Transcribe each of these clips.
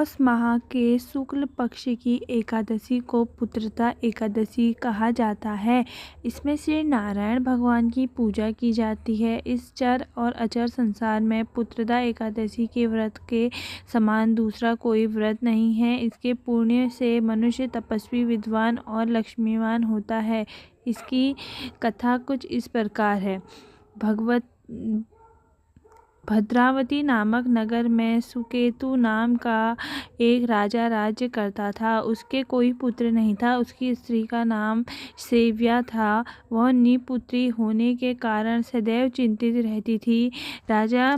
पौष माह के शुक्ल पक्ष की एकादशी को पुत्रदा एकादशी कहा जाता है। इसमें श्री नारायण भगवान की पूजा की जाती है। इस चर और अचर संसार में पुत्रदा एकादशी के व्रत के समान दूसरा कोई व्रत नहीं है। इसके पुण्य से मनुष्य तपस्वी, विद्वान और लक्ष्मीवान होता है। इसकी कथा कुछ इस प्रकार है। भद्रावती नामक नगर में सुकेतु नाम का एक राजा राज्य करता था। उसके कोई पुत्र नहीं था। उसकी स्त्री का नाम सेव्या था। वह निपुत्री होने के कारण सदैव चिंतित रहती थी। राजा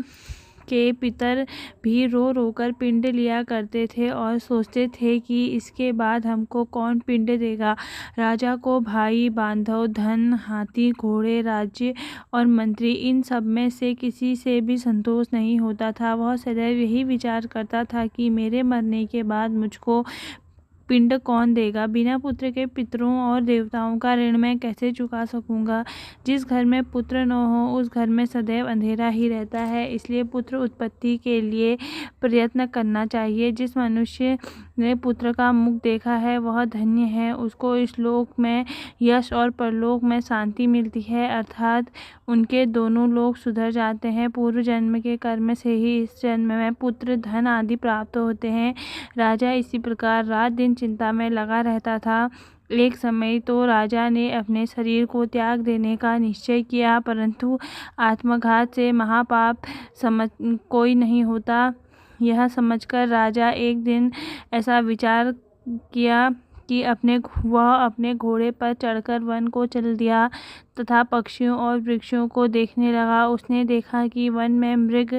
के पितर भी रो रो कर पिंड लिया करते थे और सोचते थे कि इसके बाद हमको कौन पिंड देगा। राजा को भाई, बांधव, धन, हाथी, घोड़े, राज्य और मंत्री, इन सब में से किसी से भी संतोष नहीं होता था। वह सदैव यही विचार करता था कि मेरे मरने के बाद मुझको पिंड कौन देगा। बिना पुत्र के पितरों और देवताओं का ऋण मैं कैसे चुका सकूंगा। जिस घर में पुत्र न हो उस घर में सदैव अंधेरा ही रहता है। इसलिए पुत्र उत्पत्ति के लिए प्रयत्न करना चाहिए। जिस मनुष्य ने पुत्र का मुख देखा है वह धन्य है। उसको इस लोक में यश और परलोक में शांति मिलती है, अर्थात उनके दोनों लोक सुधर जाते हैं। पूर्व जन्म के कर्म से ही इस जन्म में पुत्र, धन आदि प्राप्त होते हैं। राजा इसी प्रकार रात दिन चिंता में लगा रहता था। एक समय तो राजा ने अपने शरीर को त्याग देने का निश्चय किया, परंतु आत्मघात से महापाप कोई नहीं होता। यह समझकर राजा एक दिन ऐसा विचार किया कि वह अपने घोड़े पर चढ़कर वन को चल दिया तथा पक्षियों और वृक्षों को देखने लगा। उसने देखा कि वन में मृग,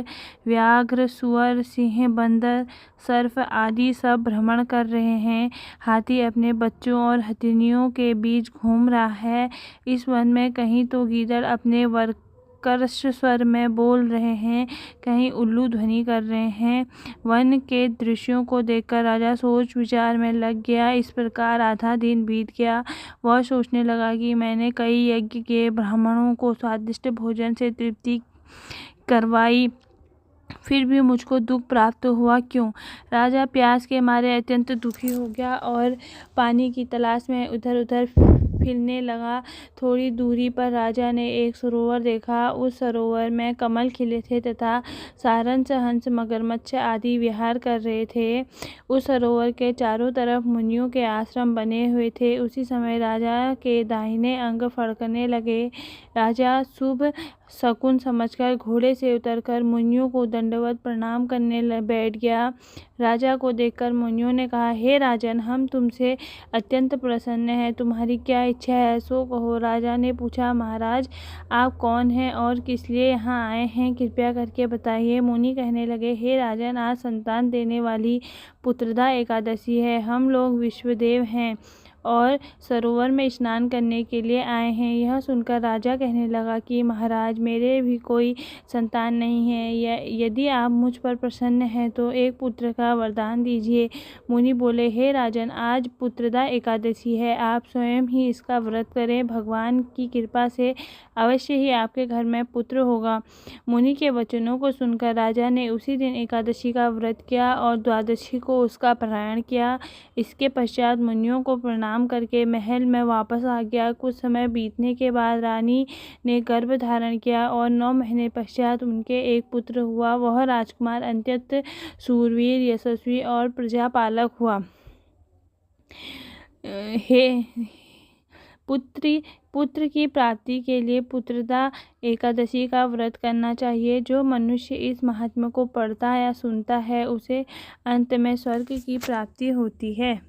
व्याघ्र, सुअर, सिंह, बंदर, सर्प आदि सब भ्रमण कर रहे हैं। हाथी अपने बच्चों और हथिनियों के बीच घूम रहा है। इस वन में कहीं तो गीदड़ अपने कर्कश स्वर में बोल रहे हैं, कहीं उल्लू ध्वनि कर रहे हैं। वन के दृश्यों को देखकर राजा सोच विचार में लग गया। इस प्रकार आधा दिन बीत गया। वह सोचने लगा कि मैंने कई यज्ञ के ब्राह्मणों को स्वादिष्ट भोजन से तृप्ति करवाई, फिर भी मुझको दुख प्राप्त हुआ क्यों। राजा प्यास के मारे अत्यंत दुखी हो गया और पानी की तलाश में इधर उधर फिरने लगा। थोड़ी दूरी पर राजा ने एक सरोवर देखा। उस सरोवर में कमल खिले थे तथा सारंश, हंस, मगरमच्छ आदि विहार कर रहे थे। उस सरोवर के चारों तरफ मुनियों के आश्रम बने हुए थे। उसी समय राजा के दाहिने अंग फड़कने लगे। राजा शुभ शकुन समझकर घोड़े से उतरकर मुनियों को दंडवत प्रणाम करने बैठ गया। राजा को देखकर मुनियों ने कहा, हे राजन, हम तुमसे अत्यंत प्रसन्न हैं। तुम्हारी क्या इच्छा है सो कहो। राजा ने पूछा, महाराज आप कौन हैं और किस लिए यहाँ आए हैं, कृपया करके बताइए। मुनि कहने लगे, हे राजन, आज संतान देने वाली पुत्रदा एकादशी है। हम लोग विश्वदेव हैं और सरोवर में स्नान करने के लिए आए हैं। यह सुनकर राजा कहने लगा कि महाराज, मेरे भी कोई संतान नहीं है। यदि आप मुझ पर प्रसन्न हैं तो एक पुत्र का वरदान दीजिए। मुनि बोले, हे राजन, आज पुत्रदा एकादशी है। आप स्वयं ही इसका व्रत करें। भगवान की कृपा से अवश्य ही आपके घर में पुत्र होगा। मुनि के वचनों को सुनकर राजा ने उसी दिन एकादशी का व्रत किया और द्वादशी को उसका पारायण किया। इसके पश्चात मुनियों को प्रणाम करके महल में वापस आ गया। कुछ समय बीतने के बाद रानी ने गर्भ धारण किया और 9 महीने पश्चात उनके एक पुत्र हुआ। वह राजकुमार अत्यंत शूरवीर, यशस्वी और प्रजापालक हुआ। पुत्र की प्राप्ति के लिए पुत्रदा एकादशी का व्रत करना चाहिए। जो मनुष्य इस महात्म्य को पढ़ता या सुनता है उसे अंत में स्वर्ग की प्राप्ति होती है।